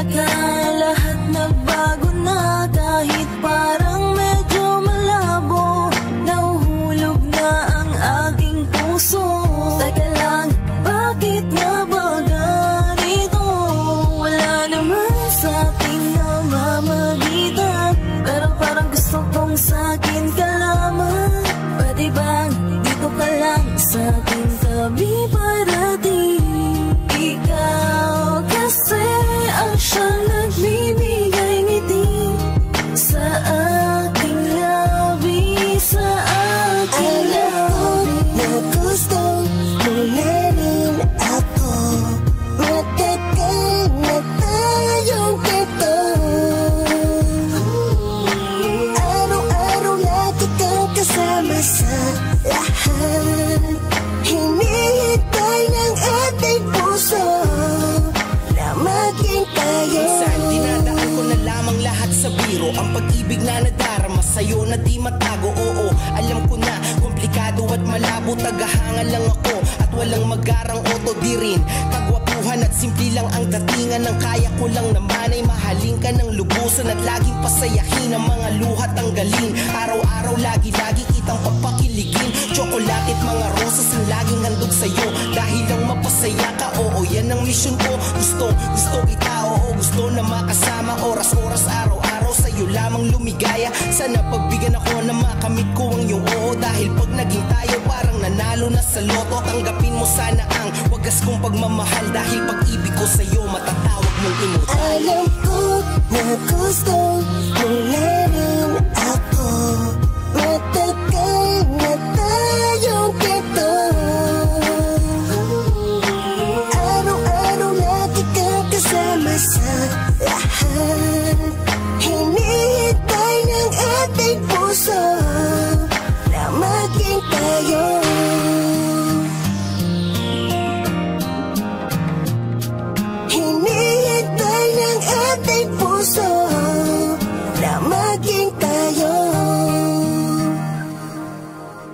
ka, lahat nagbago na. Kahit parang medyo malabo, nahuhulog na ang aking puso. Teka lang, bakit nga ba ganito? Wala naman sa ating namamagitan, pero parang gusto kong sa'kin ka lamang. Pwede bang dito ka lang sa aking tabi parating? Ikaw kasi ang siyang nagbibigay ngiti sa aking labi, sa aking labi. Na gusto mo na rin ako, matagal na tayong ganito. Araw-araw lagi kang kasama sa lahat. Hinihintay ng ating puso na maging tayo. Minsan dinadaan ko na lamang lahat sa biro, ang pag-ibig na nadarama sa'yo na di matago. Oo, alam ko na komplikado at malabo, tagahanga lang ako at walang magarang oto. Di rin kagwapuhan at simple lang ang datingan. Ang kaya ko lang naman ay mahalin ka ng lubusan at laging pasayahin ang mga luhat ang galing. Araw-araw lagi-lagi kitang papakiligin, tsokolate at mga rosas ang laging handog sa'yo. Dahil lang mapasaya ka, oo yan ang mission ko. Gusto kita, oo gusto na makasama. Oras-oras, araw-araw sa'yo lamang lumigaya. Sana pagbigyan ako na makamit ko ang iyong oo. Dahil pag naging tayo parang nanalo na sa loto. Tanggapin mo sana ang wagas kong pagmamahal, dahil pag-ibig ko sa'yo matatawag mong immortal. Alam ko na gusto